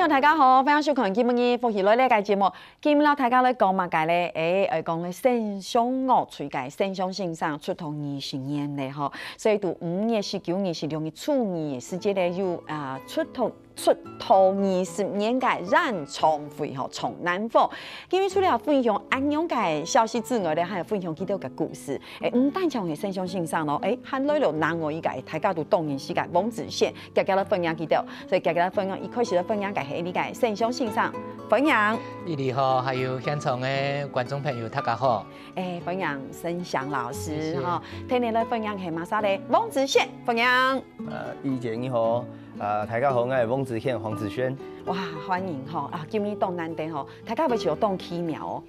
大家好，欢迎收看今日嘅《福喜來》呢個節目。今日大家咧講乜嘅咧？講咧聖上樂趣嘅聖上欣賞出頭20年咧，嗬。所以到5月19日是6月初2嘅時節咧，有出頭20年嘅演唱會嗬，從南方。今日除了分享安陽嘅消息之外咧，還有分享幾多嘅故事。唔單止係聖上欣賞咯，還來了南外一個大家都當然是個王子賢，家家咧分享幾多，所以家家咧分享一開始咧分享嘅係呢個聖上欣賞分享。你好，還有現場嘅觀眾朋友，大家好。分享盛祥老師哈，聽你咧分享係馬莎咧王子賢分享。怡姐你好。大家好，我係王子賢黃子軒。哇，歡迎吼！今日當難得吼，大家要就當奇妙哦。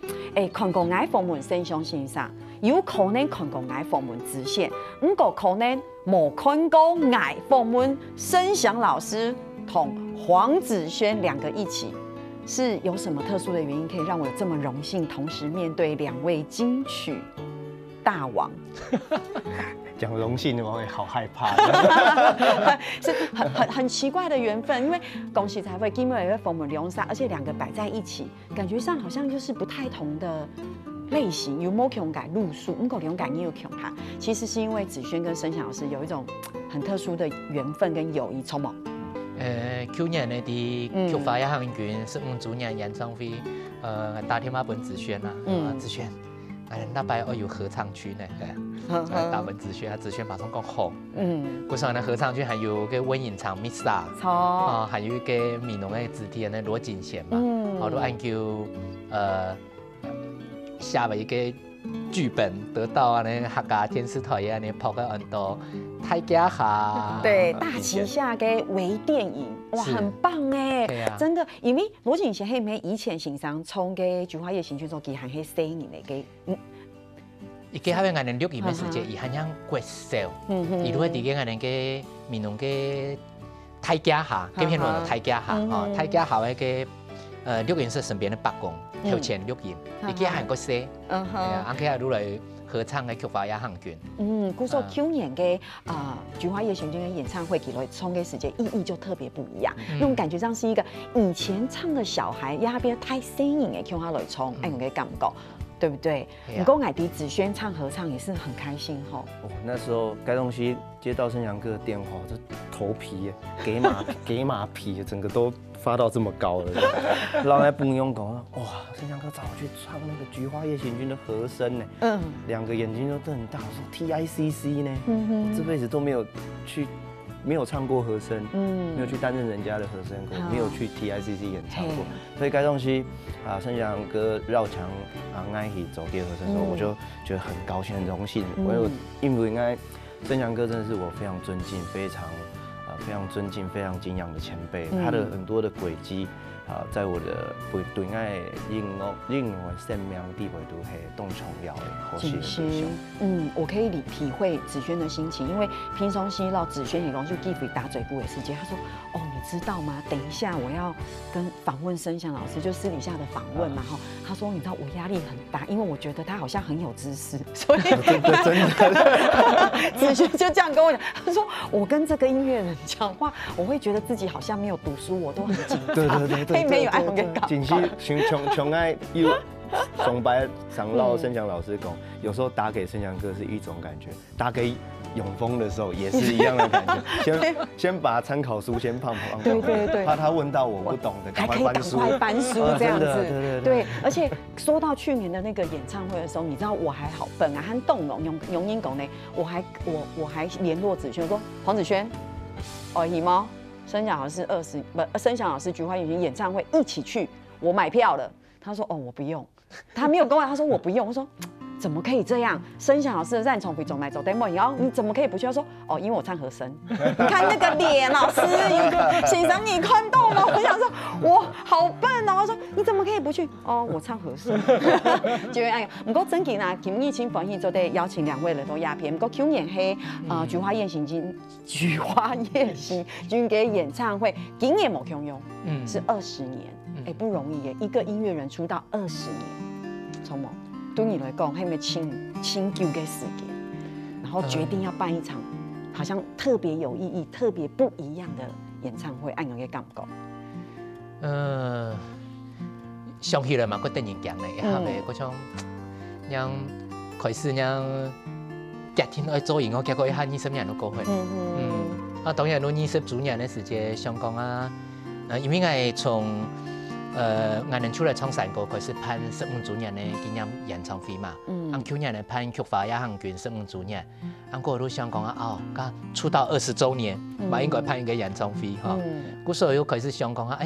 看過我訪問聖上欣賞，有可能看過我訪問子賢，唔過可能冇看過我訪問盛祥老師同黃子軒兩個一起，是有什麼特殊的原因可以讓我有這麼榮幸同時面對兩位金曲大王？講榮幸我會好害怕，是很奇怪的緣分，因為恭喜才會今日也會訪問兩沙，而且兩個擺在一起，感覺上好像就是不太同的類型，有冇強改路數，唔過兩改也有強哈。其實是因為子軒跟盛祥老師有一種很特殊的緣分跟友誼，錯冇？去年呢啲菊花一行軍15周年演唱會，打電話問子軒啦，子軒。那擺我有合唱區呢，打問子軒，子軒馬上講好。嗰時候呢合唱區還有個溫穎昌 Misa， 還有一個閩農嘅子弟呢羅錦賢嘛，好多按叫下了一個劇本得到啊呢客家電視台啊呢拍個很多大家下，對大旗下嘅微電影，哇，很棒哎，真的，因為羅錦賢係咪以前欣賞從嘅菊花夜行軍所記行係4年嚟嘅。伊家喺我哋錄音嘅時節，伊係樣國手，伊都係啲嘅我哋嘅闽農嘅大家下，今天話大家下，大家下嘅錄音室身邊嘅白宮頭前錄音，伊家係國手，阿家都嚟合唱嘅菊花夜行軍。故說去年嘅菊花夜行軍嘅演唱會，佢來衝嘅時節意義就特別不一樣，那種感覺上是一個以前唱嘅小孩，呀邊太新穎嘅叫他來衝，那種嘅感覺。對不對？不過我哋子軒唱合唱也是很開心吼。那時候該東西接到盛祥哥的電話，這頭皮給馬皮，整個都發到這麼高了。然後喺朋友講，哇，盛祥哥找我去唱那個《菊花夜行軍》的和聲呢。兩個眼睛都瞪很大，我說 TICC 呢，我這輩子都沒有唱過和聲，沒有去擔任人家的和聲過，沒有去 TICC 演唱過，所以該東西盛祥哥繞牆愛去走第二和聲的時候，我就覺得很高興、很榮幸。因為盛祥哥真的是我非常尊敬、非常尊敬、非常敬仰的前輩，他的很多的軌跡。在我的對愛音樂生命地位都係當重要的好戲的對象。我可以體會子軒的心情，因為平常時老子軒也講就記住打嘴鼓的時間，他說：哦，你知道嗎？等一下我要跟訪問盛祥老師，就私底下的訪問嘛，哈。他說：你知道我壓力很大，因為我覺得他好像很有知識，所以真的子軒就這樣跟我講，他說：我跟這個音樂人講話，我會覺得自己好像沒有讀書，我都很緊張。對，真是像愛有崇拜長老盛祥老師講，有時候打給盛祥哥是一種感覺，打給永豐的時候也是一樣的感覺。先把參考書先放，對，怕他問到我不懂的，趕快翻書，這樣子。對，而且說到去年的那個演唱會的時候，你知道我還好笨啊，和動容英講呢，我還聯絡子軒說，黃子軒，姨媽。盛祥老師盛祥老師菊花夜行軍演唱會一起去，我買票了。他說：哦，我不用。他沒有跟我，他說我不用。我說怎么可以这样？声响老师让你从北走来走 demo， 然后你怎么可以不去？他说哦，因为我唱和声。你看那个脸，老师，欣赏你看到吗？我想说，我好笨哦。他说你怎么可以不去？哦，我唱和声。就这样。不过真嘅啦，今年请欢喜做得邀请2位来到鸦片。不过去年係菊花夜行军嘅演唱会，今年冇共用，是20年，不容易耶，一个音乐人出道20年，聪明。对你来讲，係咪清久嘅時間？然後決定要辦一場好像特別有意義、特別不一樣的演唱會，按樣嘅感覺？想起來嘛，佢突然講咧，係咪嗰種讓開始讓家庭去做音樂，結果一下20年都過去。當然，到20周年嘅時節，香港啊，因為我從我哋出來唱山歌，開始辦15周年嘅紀念演唱會嘛。去年咧辦菊花夜行軍15周年，過到香港啊，出道20周年，嘛應該辦一個演唱會嚇。嗰時候又開始想講啊，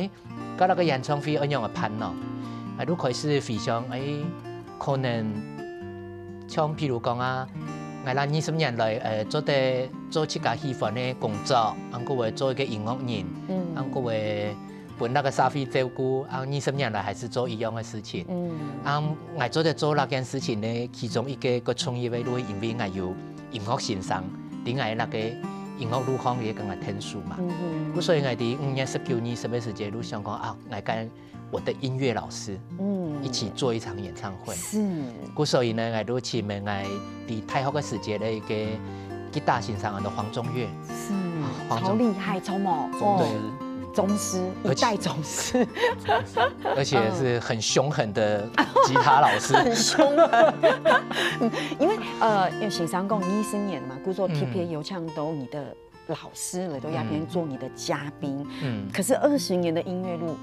嗰個演唱會一樣嘅辦咯，都開始非常可能像譬如講啊，我哋20年來做一家喜歡嘅工作，過會做一個音樂人，過會。本那個社會照顧，20年來還是做一樣嘅事情。我做那件事情呢，其中一個創意嘅路，因為我有音樂欣賞，點解那個音樂路行嘅咁嘅天數嘛？所以我哋5年19年10月時節，都想講我跟我的音樂老師，一起做一場演唱會。所以呢，我都請問我喺大學嘅時節嘅一個吉他欣賞嘅黃宗岳，超厲害，超猛，對。宗師，一代宗師，而且是很兇狠的吉他老師，很兇狠。因為欣賞講20年嘛，故作 TPA 有唱到你的老師來到鴉片做你的嘉賓。可是20年的音樂路，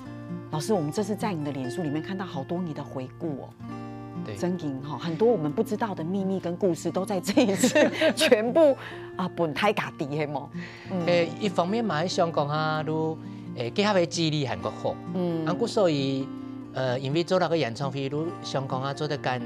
老師，我們這次在你的臉書裡面看到好多你的回顧哦。真嘅哈，很多我們不知道的秘密跟故事都在這一次全部本台家己係冇。一方面嘛喺香港啊都。結合嘅記憶力很好，所以因為做那個演唱會，都香港啊做得緊，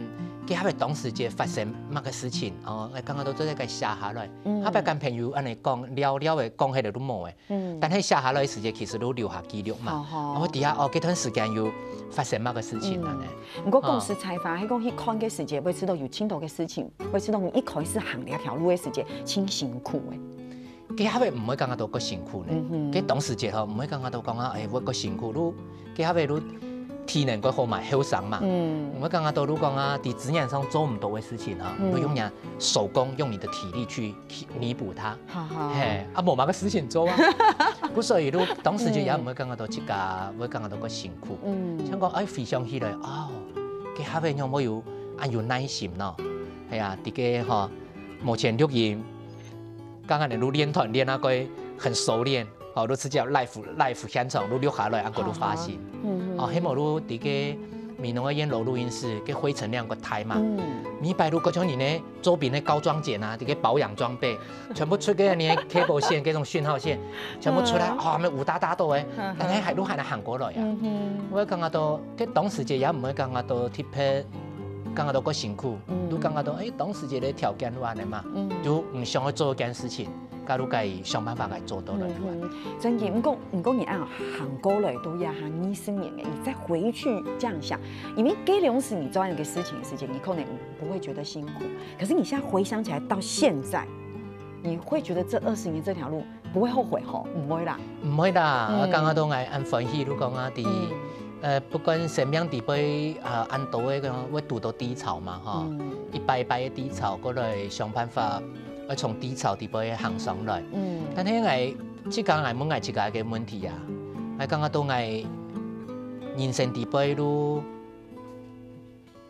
結合嘅當時節發生乜嘅事情，我剛剛都做得緊寫下來，後邊跟朋友安尼講聊嘅講起來都冇嘅，但係寫下來嘅時節其實都留下記錄嘛，我底下嗰段時間又發生乜嘅事情啦呢？不過講實在話，喺講去看嘅時節，會知道有青島嘅事情，會知道你一開始行呢條路嘅時節，真辛苦嘅。佢後尾唔會講到個辛苦呢，佢當時節唔會講到我個辛苦，佢後尾都體能個好嘛，後生嘛，唔會講到喺職業上做唔到嘅事情都用人手工，用你的體力去彌補它，冇乜個事情做啊，所以都當時節也唔會講到自家，會講到個辛苦，想講回想起來，佢後尾有冇有耐心咯，係啊，啲個目前錄音。剛剛你都練團練那個很熟練，都直接 live 現場都錄下來，都發行。希望都啲個美濃嘅演樓錄音室，嘅灰塵兩個台嘛。米白都嗰種人呢，周邊嘅高裝件啊，啲個保養裝備，全部出嘅呢 cable 線，嗰種訊號線，全部出來，咪烏打打到嘅，但係係都係行過來啊。我感覺到，佢當時也唔會感覺到特別。感覺到個辛苦，都感覺到當時嘅條件都安尼嘛，就唔想去做一件事情，假如計想辦法嚟做到嚟。真嘅，唔講你按行過來都要行20年嘅，你再回去這樣想，因為給兩時你做完一個事情嘅時間，你可能不會覺得辛苦，可是你現在回想起來到現在，你會覺得這20年這條路不會後悔吼？唔會啦，唔會啦，我感覺到係按歡喜都講啊啲。不管生命地杯按到嘅個會遇到低潮嘛，一擺嘅低潮，過來想辦法，我從低潮地杯行上來。但係我即個係冇係一個嘅問題啊，我感覺到係人生地杯都，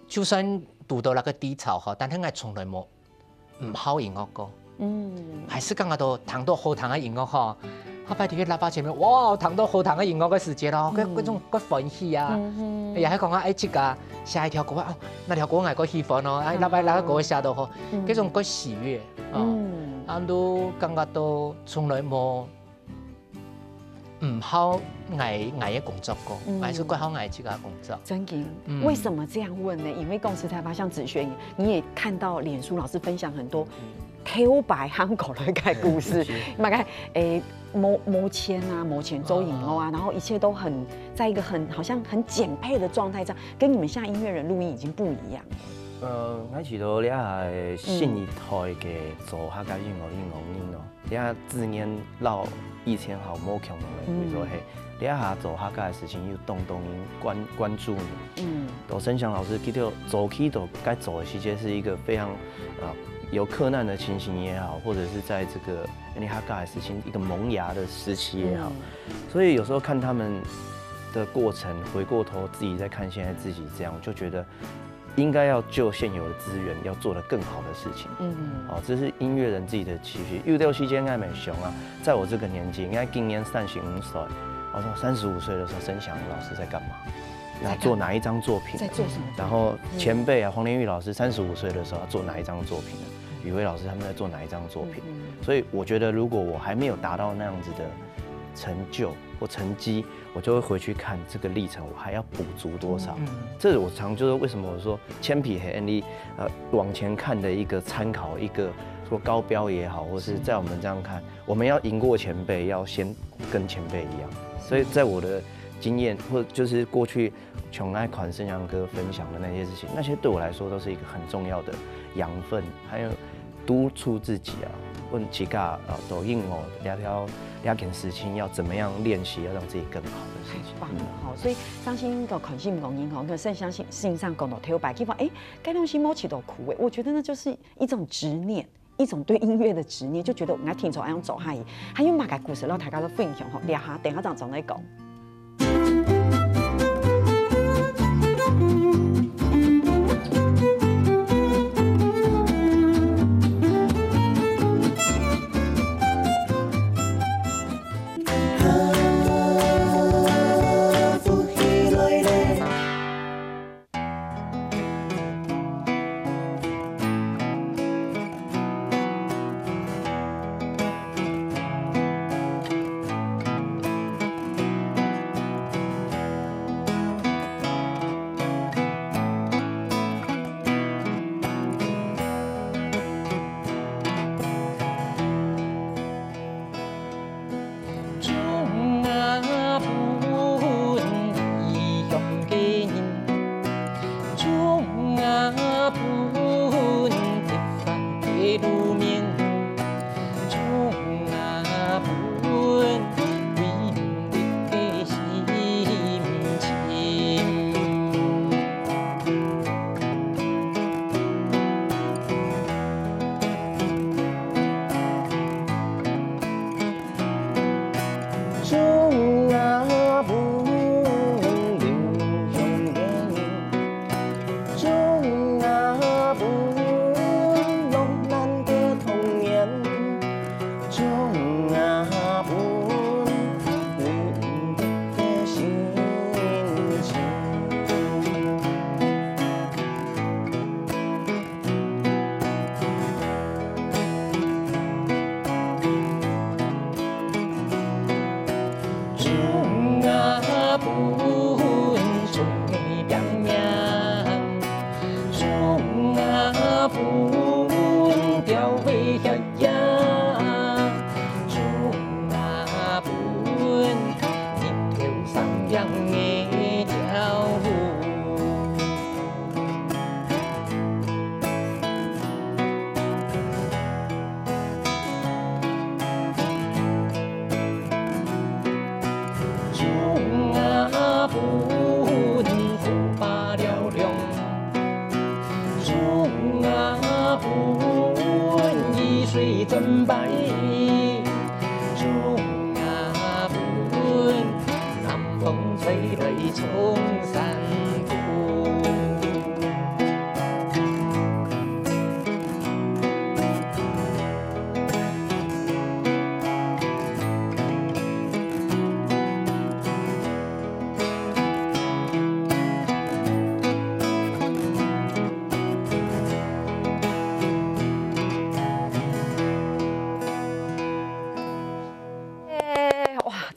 就算遇到那個低潮但係我從來冇唔好音樂過，還是感覺到彈到好彈嘅音樂後擺喺個喇叭前面，哇！彈到好彈嘅音樂嘅時節咯，嗰種歡喜啊！又係講啊，即個下一條歌那條歌我個喜歡咯，喇叭那個歌寫到好，嗰種個喜悅，都感覺到從來冇唔好捱嘅工作過，還是怪好捱自家工作。真的，为什么这样问呢？因为公司才发像子轩，你也看到脸书老师分享很多 Q 白香港的故事，大概谋钱啊，谋钱周影后啊，然后一切都很在一个好像很简配的状态上，跟你们现在音乐人录音已经不一样了。我是到了下新一代嘅做客家音樂咯，你下自然老以前好冇強嘅，比如說係你下做客家嘅事情要動關注你。到盛祥老師佢就早期都該走的時間是一個非常有克難的情形也好，或者是在這個你客家嘅事情一個萌芽的時期也好，所以有時候看他們的過程，回過頭自己再看現在自己這樣，就覺得。應該要就現有的資源，要做得更好的事情。這是音樂人自己的期許。6期間應該沒熊啊，在我這個年紀，應該今年35歲，我說35歲的時候，盛祥老師在幹嘛？那做哪一張作品？在做什麼？然後前輩啊，黃連玉老師35歲的時候要做哪一張作品呢？宇輝老師他們在做哪一張作品？所以我覺得，如果我還沒有達到那樣子的成就或成績，我就會回去看這個歷程，我還要補足多少？這是我常就是為什麼我說鉛筆和 Andy 往前看的一個參考，一個說高標也好，或是在我們這樣看，我們要贏過前輩，要先跟前輩一樣。所以在我的經驗，或者就是過去窮愛款盛祥哥分享的那些事情，那些對我來說都是一個很重要的養分，還有督促自己啊，問自己抖音哦，兩件事情要怎麼樣練習，要讓自己更好的事情。棒好，所以相信個群心講音可是相信性上講到跳白，基本上該東西摸起都苦我覺得那就是一種執念，一種對音樂的執念，就覺得我們要聽從這樣走下去，還有馬個故事讓大家都分享吼，聊下等下再來講。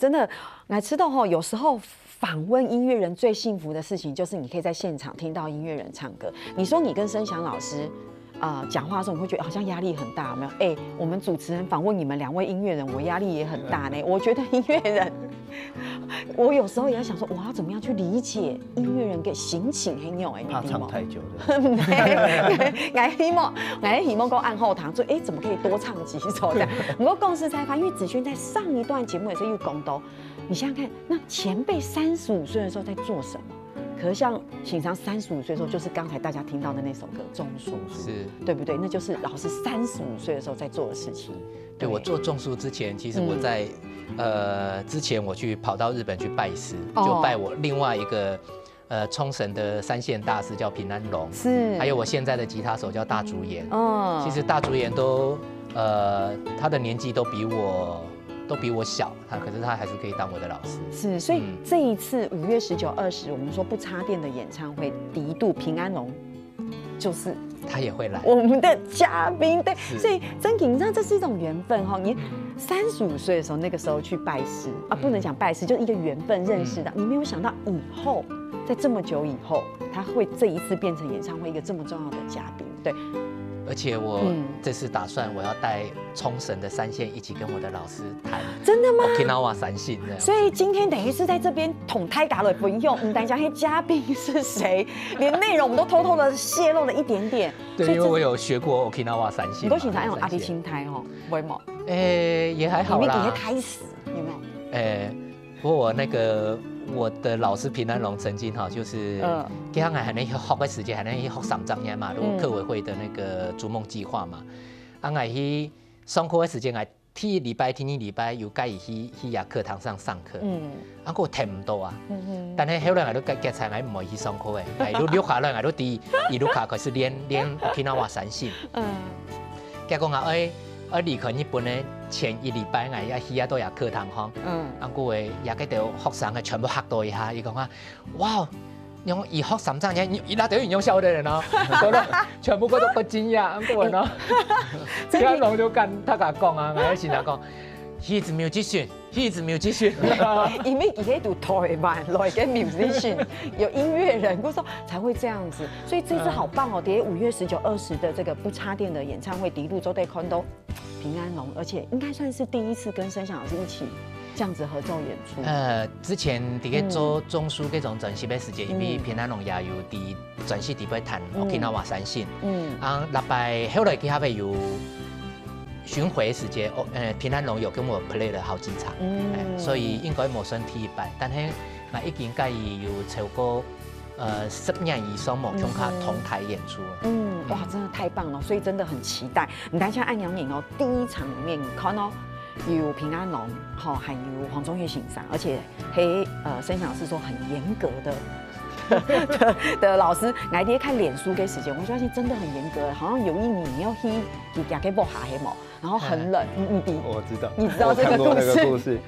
真的，来知道吼，有时候访问音乐人最幸福的事情，就是你可以在现场听到音乐人唱歌。你说你跟声响老师讲话的时候，你会觉得好像压力很大，有没有？哎，我们主持人访问你们2位音乐人，我压力也很大呢。我觉得音乐人，我有时候也在想说，我要怎么样去理解音乐人给心情很有哎，怕唱太久的。我希望讲按后堂，说哎，怎么可以多唱几首这样？不过共识才发，因为子轩在上一段节目也是有讲到，你想想看，那前辈35岁的时候在做什么？可是像醒常35岁的时候，就是刚才大家听到的那首歌《种树》，是，对不对？那就是老师35岁的时候在做的事情。对，我做种树之前，其实我在之前我去跑到日本去拜师，就拜我另外一个冲绳的3线大师叫平安龙，是，还有我现在的吉他手叫大竹研。其实大竹研都他的年纪都比我小，可是他还是可以当我的老师。是，所以这一次5月19、20，我们说不插电的演唱会，迪度平安龙就是他也会来，我们的嘉宾。对，所以真你知道这是一种缘分哈。你35岁的时候，那个时候去拜师啊，不能讲拜师，就是一个缘分认识的。你没有想到以后，在这么久以后，他会这一次变成演唱会一个这么重要的嘉宾。对。而且我这次打算我要带冲绳的3线一起跟我的老师谈，真的吗 ？Okinawa 3线这样。所以今天等于是在这边捅太嘎了，不用我们等一下黑嘉宾是谁，连内容我们都偷偷的泄露了一点点。对，因为我有学过 Okinawa 3线。你都喜欢用阿弟青苔哦，会吗？也还好啦。里面给他胎死有没有？不过我的老师平安龙曾经就是给他还能学的时间，还能学3张年嘛，如客委会的那个逐梦计划嘛，我去上课的时间，天一礼拜有介意去课堂上上课，我听唔到啊，但是后来我都结菜，我唔会去上课的，我留下来我都第一路开始练Okinawa 3线，结果我离开日本的前1礼拜，我去都有課堂吼，我會也給到學生嘅全部嚇到一下，伊講話，哇，用以學3張嘢，伊拉等於用小的人哦，全部都不驚訝，咁個咯，平安龍就跟他講啊，我先講。He is musician. He is musician. 因為佢喺度台灣來嘅 musician， 有音樂人，我說才會這樣子。所以這次好棒哦！喺5月19、20的這個不插電的演唱會，迪路都得看到平安龍，而且應該算是第一次跟聲響老師一起這樣子合奏演出。之前喺個做種樹嗰種專輯嘅時間，因為平安龍也有啲專輯啲要彈 Okinawa 3線，禮拜後來佢還會有。巡回時間，平安龍有跟我 play 了好幾場，所以應該冇算第一擺。但係我已經介意有超過10年以上冇同他同台演出。哇，真的太棒了，所以真的很期待。你等一下按陽影哦，第一場裡面你看到有平安龍，還有黃宗岳先生，而且聲響老師說很嚴格的老師，我哋看臉書嘅時間，我發現真的很嚴格，好像有一年要去夾嘅播下黑毛。然後很冷，我知道，你知道這個故事，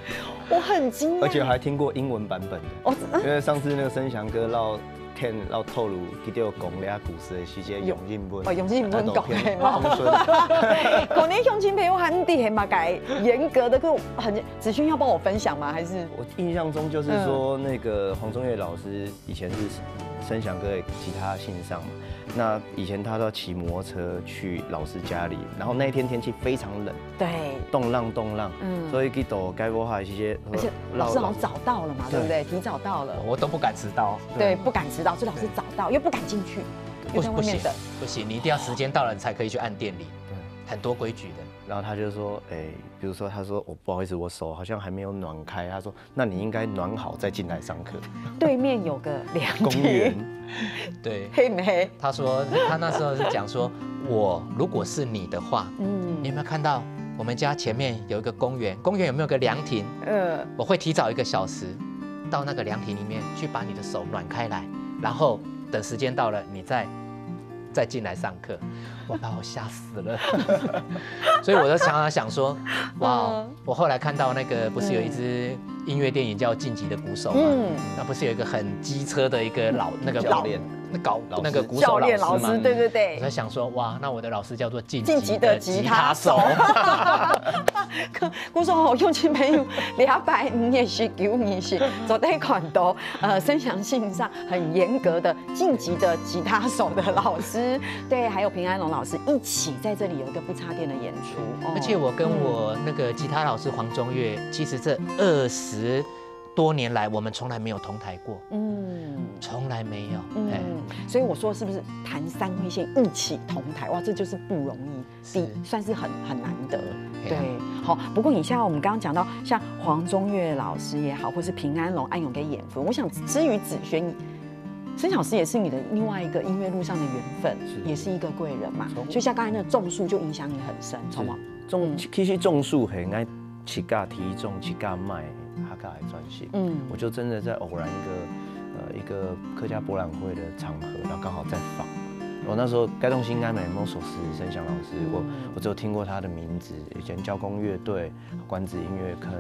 我很驚訝，而且還聽過英文版本的，因為上次那個聲響哥撈透露，佢哋有講倆故事的時間用英文，用英文講係嘛？可能鄉親朋友很啲係嘛改嚴格的，可很子勳要幫我分享嗎？還是我印象中就是說，那個黃宗岳老師以前是聲響哥的吉他信上嘛。那以前他都要騎摩托車去老師家裡，然後那一天天氣非常冷，對，凍浪，所以佢到該播下一些，而且老師好像早到了嘛，對不對？提早到了，我都不敢遲到，對，不敢遲到，所以老師早到又不敢進去，又在外面等，不行，你一定要時間到了你才可以去按店裡，很多規矩的。然後他就說，比如說他說我不好意思，我手好像還沒有暖開，他說那你應該暖好再進來上課。對面有個涼亭，公園，對，黑沒？他說他那時候是講說，我如果是你的話，你有沒有看到我們家前面有一個公園？公園有沒有個涼亭？我會提早1個小時到那個涼亭裡面去把你的手暖開來，然後等時間到了，你再進來上課。我把我嚇死了，所以我就常常想說，哇！我後來看到那個不是有一支音樂電影叫《進擊的鼓手》嗎？那不是有一個很機車的一個那個搞那个鼓教手练老师，老师嘛。对对对我。在想说，哇，那我的老师叫做晋级的吉他手。鼓手好，用亲朋友250的是9年是走在看到声响性上很严格的晋级的吉他手的老师，对，还有平安龙老师一起在这里有一个不插电的演出。而且我跟我那个吉他老师黄中岳，其实这20多年来，我们从来没有同台过，从来没有，所以我说是不是弹三味线一起同台，哇，这就是不容易，算是很难得，对，好。不过以下我们刚刚讲到，像黄中岳老师也好，或是平安龙、安永给演分，我想至于子轩，申老师也是你的另外一个音乐路上的缘分，也是一个贵人嘛。就像刚才那个种树就影响你很深，好吗？其实种树很爱七架体重、七架麦。哈嘎还专心，我就真的在偶然一个客家博览会的场合，然后刚好在放。我那时候该动心该美魔手师申祥老师，我只有听过他的名字，以前交工乐队、关子音乐坑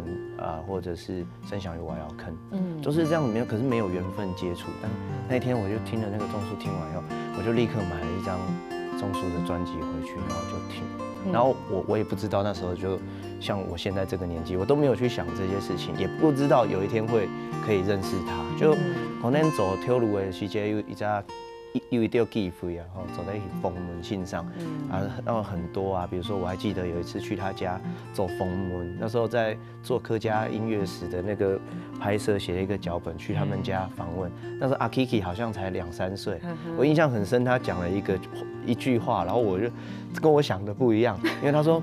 或者是申祥与瓦窑坑，都是这样没有，可是没有缘分接触。但那天我就听了那个种树，听完以后，我就立刻买了一张种树的专辑回去，然后就听。然后我也不知道那时候就像我现在这个年纪，我都没有去想这些事情，也不知道有一天会可以认识他。就可能走跳路的时间有一条机会啊，走在封门信上然后很多啊，比如说我还记得有一次去他家走封门，那时候在做客家音乐史的那个拍摄，写了一个脚本去他们家访问。那时候阿 Kiki 好像才2、3岁，我印象很深，他讲了一句话，然后我就跟我想的不一样，因为他说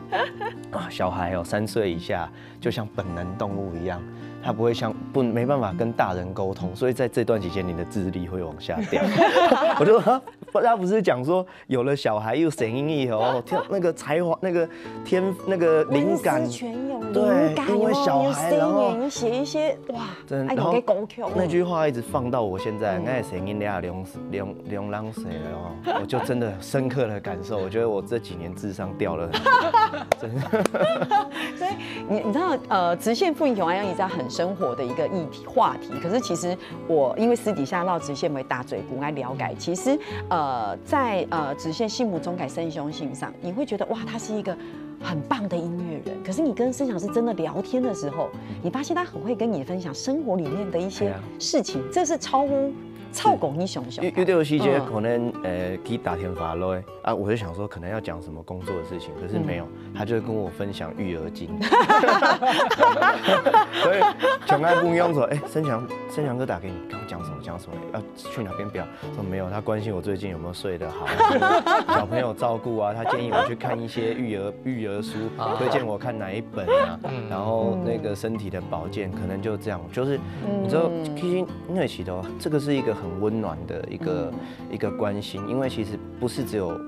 小孩3岁以下就像本能动物一样。他不会没办法跟大人沟通，所以在这段期间你的智力会往下掉。我就说他不是讲说有了小孩又声音以后，那个才华、那个那个灵感，对，因为小孩，然后写一些哇，真的，然后那句话一直放到我现在，那声音俩两浪谁了，我就真的深刻的感受，我觉得我这几年智商掉了很多，真的。所以你知道直线复英雄安一直很生活的一个话题，可是其实我因为私底下绕直线为大嘴骨来了解，其实在直线心目中改生兄性上，你会觉得哇，他是一个很棒的音乐人。可是你跟申祥师真的聊天的时候，你发现他很会跟你分享生活里面的一些事情，这是超过你想象。有的时间可能去打天发了啊，我就想说可能要讲什么工作的事情，可是没有，他就跟我分享育儿经。所以穷爱不用说，申祥哥打给你，刚讲什么？要去哪边表？说没有，他关心我最近有没有睡得好，小朋友照顾啊，他建议我去看一些育儿书，推荐我看哪一本啊，然后那个身体的保健，可能就这样，就是你知道，其实那起头，这个是一个很温暖的一个关心，因为其实不是只有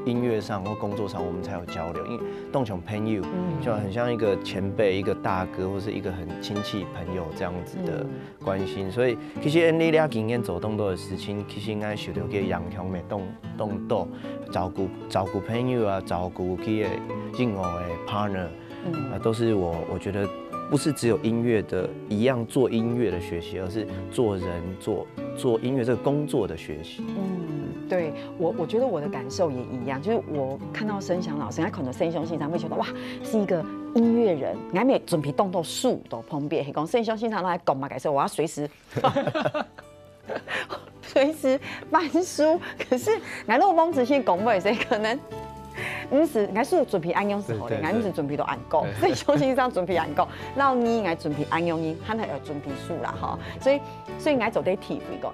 音乐上或工作上我们才有交流，因为动穷朋友就很像一个前辈、一个大哥，或是一个很亲戚朋友这样子的关心。所以其实你俩经验走动多的事情，其实应该受到个洋强的动作，照顾朋友啊，照顾去任何的 partner，都是我觉得不是只有音乐的一样做音乐的学习，而是做人做音乐这个工作的学习。对我觉得我的感受也一样，就是我看到申祥老师，他可能申兄欣赏会觉得哇，是一个音乐人，俺们准备动到树都旁边，讲申兄欣赏来讲嘛，改说我要随时翻书，可是俺那帮子先讲不所以可能。唔是，俺是准备安用时候的，俺唔是准备到安讲，所以兄欣赏准备安讲，老二俺准备安用音，他那要准备书啦哈，所以俺走得体会讲，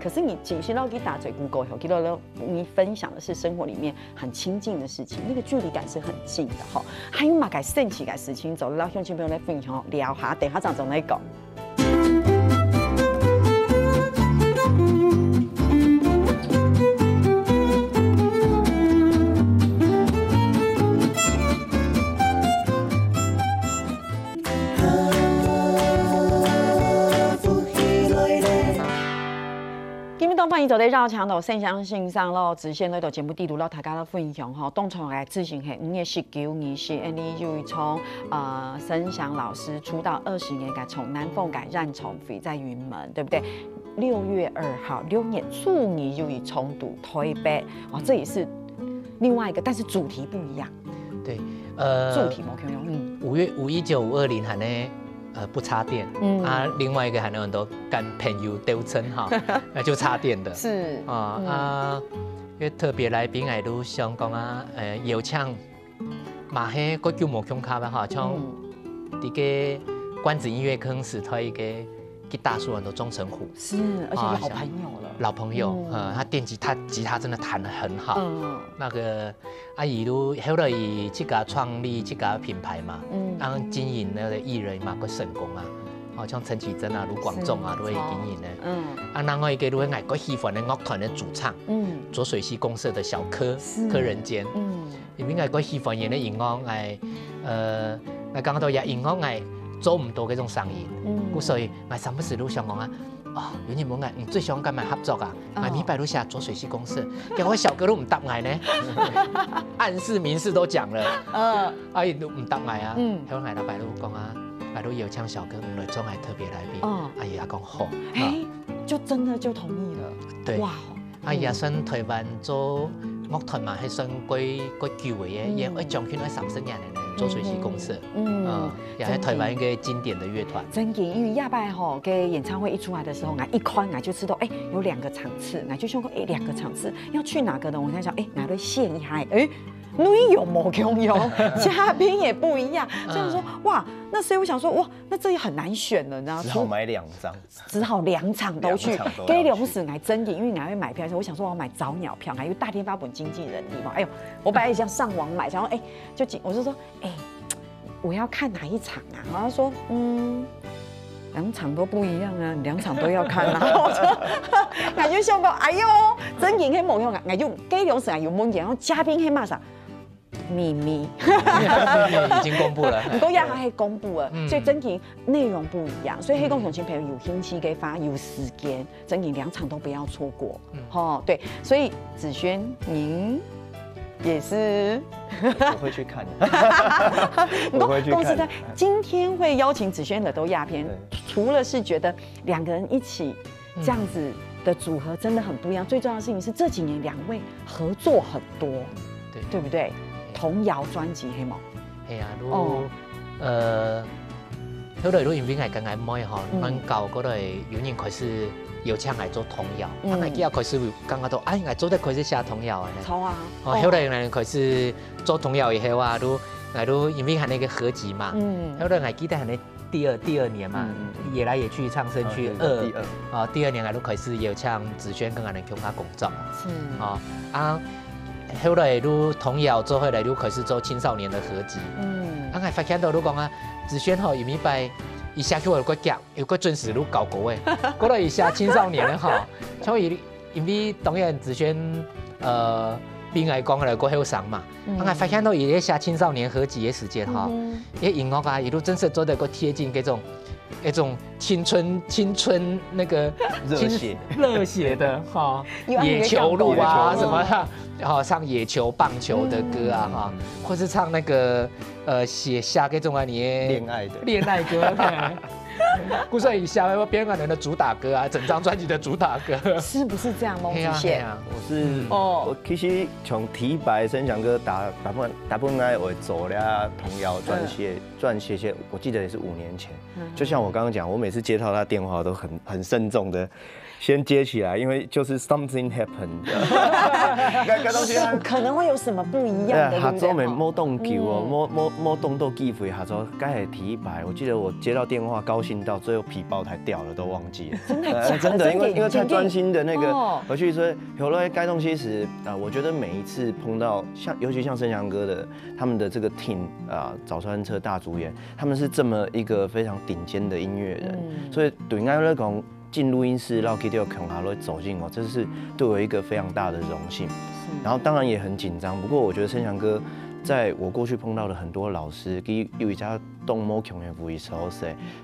可是你仅是让给打嘴 Google 以后，给到你分享的是生活里面很亲近的事情，那个距离感是很近的哈。还有嘛，改盛起改事情，走了乡亲朋友来分享聊下，等下长总来讲。欢迎走在绕墙头盛祥信上咯，直线来到节目地图咯，大家都分享哈。当初来自行系5月19日是，Andy 就从申祥老师出道20年，改从南凤改染重飞在云门，对不对？ 6月2号6年处女就以重读台北，这也是另外一个，但是主题不一样。对，主题冇519、520还呢不插电，另外一个还有很多跟朋友丢称哈，那就插电的。是因为特别来宾都想讲啊，邀请马黑个叫无强卡吧哈，像这个关子音乐坑是他一个吉他手很多钟成虎，是，而且老朋友了。老朋友，他吉他真的弹得很好。那个阿姨都后来以这个创立这个品牌嘛，经营那个艺人嘛，个成功啊。好像陈绮贞啊、卢广仲啊都会经营的。然后一个都会爱个喜欢的乐团的主唱，浊水溪公社的小柯人间，因为爱个喜欢演的音乐爱，我刚刚都也音乐爱做唔到嗰種生意，所以我時不時都想講啊，有你冇嗌，最想跟埋合作啊，我明白都下浊水溪公司，結果小哥都唔答我呢，暗示明示都講了，阿姨都唔答我啊，後來老闆都講啊，我都邀請小哥來做係特別來賓，阿姨也講好，就真的就同意了，對，哇，阿姨也算台灣做樂團嘛，係算個久嘅，也會將佢喺30年嘅。浊水溪公社，也是台灣一個經典的樂團。真嘅，因為亞拜吼嘅演唱會一出來的時候，我一看我就知道，有2個場次，我就想講，2個場次要去哪個呢？我在想，我來獻一下，內容冇共用，嘉賓也不一樣，所以說哇，那所以我想說，哇，那這也很難選了，你知道嗎？只好買2張，只好2場都去。給兩時我真嘅，因為我會買票的時候，我想說我要買早鳥票，還有大天發本經紀人禮嘛，哎呦，我本來想上網買，然後我就說，我要看哪一場啊？然後他說，2場都不一樣啊，2場都要看啊。我就想講，哎呦，真演係冇用啊！我就給兩時啊有冇演，然後嘉賓係嘛啥？秘密，已經公布了，不過也係公布了，所以真嘅內容不一樣，所以黑共同情朋友有興趣給發，有時間，真嘅2場都不要錯過。對，所以子軒您也是，我會去看，我會去看。公司在今天會邀請子軒的都亞片，除了是覺得2個人一起這樣子的組合真的很不一樣，最重要的事情是這幾年2位合作很多，對不對？童謠專輯係冇？係啊，後來都因為係更加妹嗬，能夠嗰度有人開始邀請嚟做童謠，我記得開始感覺到，我做得開始寫童謠嘅咧。錯啊！後來我開始做童謠以後啊，都因為係那個合集嘛，後來我記得係那第二年嘛，野來野去唱聲區2，第2年我都開始邀請子軒跟我哋共下工作，後來都童謠做回來都開始做青少年的合集，我係發現到都講啊，子軒吼有咪擺，伊寫起來有個夾，有個準時都搞過誒，嗰度伊寫青少年咧吼，所以因為當然子軒邊個講嚟過後生嘛，我係發現到伊咧寫青少年合集嘅時間吼，伊音樂啊，伊都真是做得個貼近嗰種。一種青春那個熱血的哈，野球路啊什麼的，唱野球棒球的歌啊哈，或是唱那個寫下嗰種啊你戀愛歌，故事以下邊個人的主打歌啊，整張專輯的主打歌，是不是這樣？孟子憲，我其實從提白生祥哥大部分愛會做了童謠撰寫些，我記得也是5年前。就像我剛剛講，我每次接到他電話都很慎重的先接起來，因為就是 something happened， 可能會有什麼不一樣的。合作咪冇動球哦，冇動到機會合作，該係提白。我記得我接到電話，高興到最後皮包才掉了，都忘記了。真的，因為太專心的那個回去，所以有了該東西時，我覺得每一次碰到尤其像生祥哥的他們的這個 team 早川車大主演，他們是這麼一個非常頂尖的音樂人，所以對我來講，進錄音室，然後 Kitty 恐下來走進我，這是對我一個非常大的榮幸。然後當然也很緊張，不過我覺得生祥哥在我過去碰到的很多老師，有一家動魔恐嘅會時候，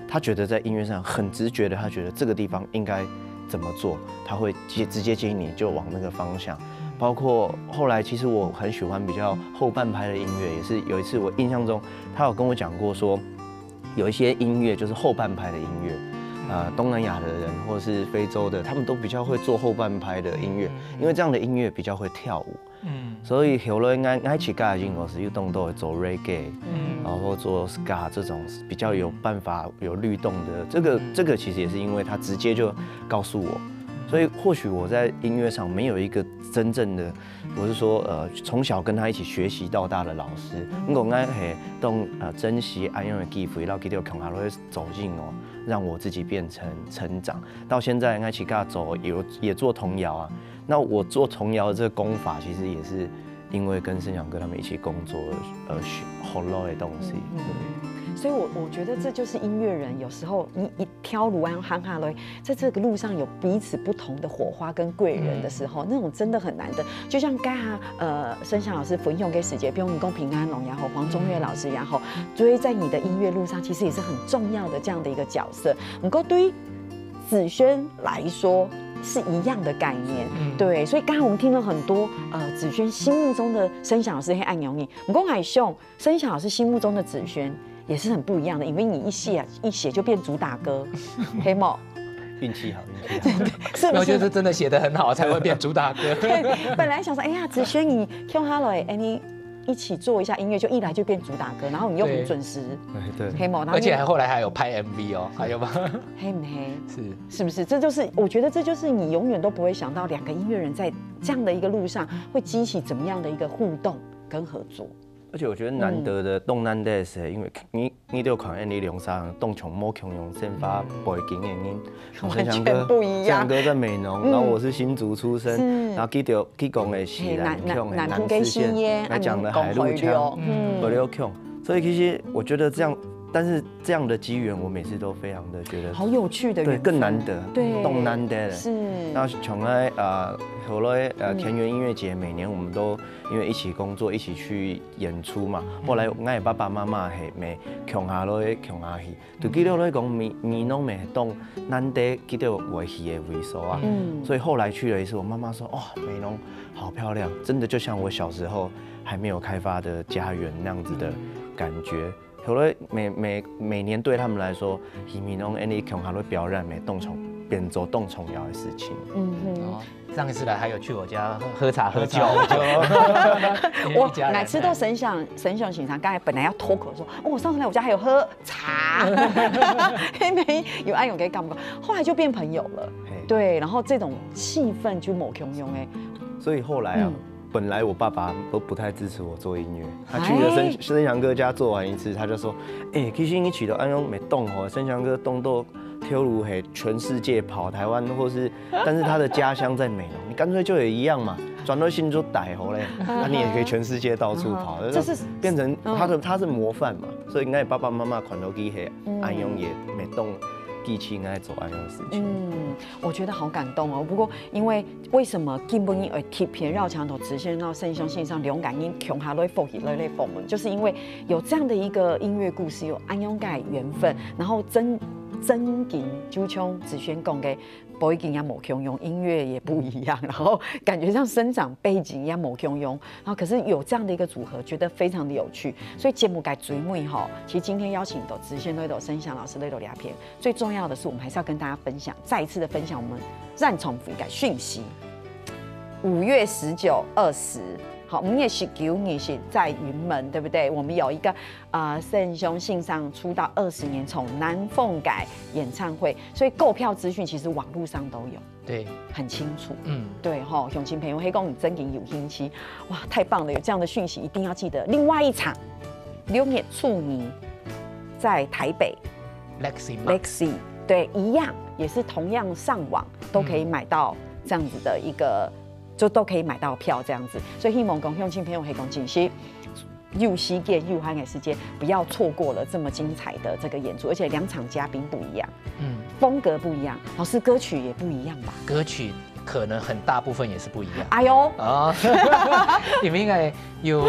他覺得在音樂上很直覺的，他覺得這個地方應該怎麼做，他會直接建議你就往那個方向。包括後來，其實我很喜歡比較後半拍的音樂，也是有一次我印象中，他有跟我講過說，有一些音樂就是後半拍的音樂。东南亚的人或者是非洲的，他们都比较会做后半拍的音乐，因为这样的音乐比较会跳舞。所以后来爱起家的音乐是有动都会做 reggae，然后做 ska 这种比较有办法有律动的。这个其实也是因为他直接就告诉我。所以或许我在音乐上没有一个真正的，我是说从小跟他一起学习到大的老师，我爱系懂珍惜安用的机会，然后给到强下来走进哦，让我自己变成成长。到现在爱起跟他走也做童谣啊，那我做童谣的这个功法其实也是因为跟盛祥哥他们一起工作而学后来的东西。所以我觉得这就是音乐人有时候你一挑路安憨哈嘞，在这个路上有彼此不同的火花跟贵人的时候，那种真的很难得。就像刚才盛祥老师分享给史杰，比如你跟平安龙然后黄中岳老师然后，所以在你的音乐路上其实也是很重要的这样的一个角色。不过对于子轩来说是一样的概念，对，所以刚才我们听了很多子轩心目中的盛祥老师黑暗永你，不过海兄盛祥老师心目中的子轩。也是很不一样的，因为你一写就变主打歌，黑猫。运气好，运气好。是不是？我觉得真的写得很好，才会变主打歌。对，本来想说，哎呀，子轩你 Q 哈了，哎你一起做一下音乐，就一来就变主打歌，然后你又很准时。对。黑猫，而且后来还有拍 MV 哦，还有吗？黑不黑？是不是？这就是我觉得这就是你永远都不会想到两个音乐人在这样的一个路上会激起怎么样的一个互动跟合作。而且我觉得难得的动难得是，因为你都看你梁山动从某强用先发背景的音，完全不一样。盛祥哥在美浓，然后我是新竹出生，然后去讲的是南四线，来讲的海陆腔、河流腔，所以其实我觉得这样。但是这样的机缘，我每次都非常的觉得好有趣的，对，更难得，对，动难得的。是。那从来后来田园音乐节，每年我们都因为一起工作，一起去演出嘛。后来我的爸爸妈妈系咪强下来强下去，就记得咧讲咪拢咪动难得记得维系的位数啊。所以后来去了一次，我妈妈说哇，美浓好漂亮，真的就像我小时候还没有开发的家园那样子的感觉。后来每年对他们来说，希望拢安尼强下来表演咪动重变做动重要的事情。上一次来还有去我家喝茶喝酒，我哪次都神想欣赏。刚才本来要脱口说，我上次来我家还有喝茶，没有暗涌给干不？后来就变朋友了，对，然后这种气氛就某汹涌哎。所以后来啊。本来我爸爸都不太支持我做音乐，他去了盛祥哥家做完一次，他就说：“其实你取得安永没动哦，盛祥哥动都跳入嘿全世界跑台湾，或是但是他的家乡在美浓，你干脆就也一样嘛，转到新竹逮回嘞，那你也可以全世界到处跑，这是变成他是模范嘛，所以应该爸爸妈妈看到去嘿安永也没动。”记起应该做安样的事情。我觉得好感动哦。不过，因为为什么金本英会贴片绕墙头直线到圣乡线上勇敢因穷下来复起来类风门，就是因为有这样的一个音乐故事，有安永盖缘分，然后真金就像子轩讲的。背景也某共用，音乐也不一样，然后感觉像生长背景也某共用，然后可是有这样的一个组合，觉得非常的有趣。所以节目该追妹哈，其实今天邀请到直线那斗声响老师那斗两篇，最重要的是我们还是要跟大家分享，再一次的分享我们让重复改讯息。5月19、20。好，我们也是9年是在云门，对不对？我们有一个圣兄信上出道20年，从南凤改演唱会，所以购票资讯其实网络上都有，对，很清楚。对哈，乡亲朋友，黑公你真有兴趣，哇，太棒了！有这样的讯息一定要记得。另外一场6月处女在台北 Lexi， 对，一样也是同样上网都可以买到这样子的一个。就都可以买到票这样子，所以希望乡亲朋友可以讲真是又西见又嗨的时间，不要错过了这么精彩的这个演出，而且2场嘉宾不一样，风格不一样，老师歌曲也不一样吧？歌曲可能很大部分也是不一样。哎呦，你们应该有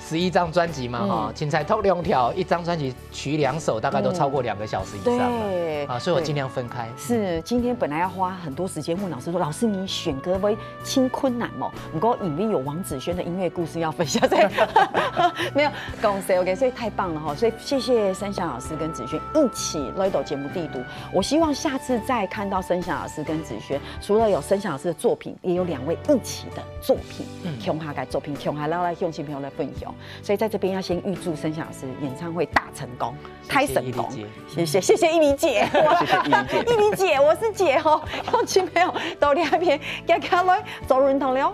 11张专辑嘛哈，青菜透2条，1张专辑取2首，大概都超过2个小时以上了啊，所以我尽量分开。是，今天本来要花很多时间问老师说，老师你选歌会轻困难吗？不过因为有王子轩的音乐故事要分享，所以没有恭喜 OK， 所以太棒了哈，所以谢谢申翔老师跟子轩一起来到节目地图。我希望下次再看到申翔老师跟子轩，除了有申翔老师的作品，也有2位一起的作品，共下的作品，共下来向新朋友来分享。所以在这边要先预祝申翔老师演唱会大成功，太成功。谢谢依妮姐，谢谢依妮姐，依妮姐，我是姐哦，向新朋友到那边加来做认同了。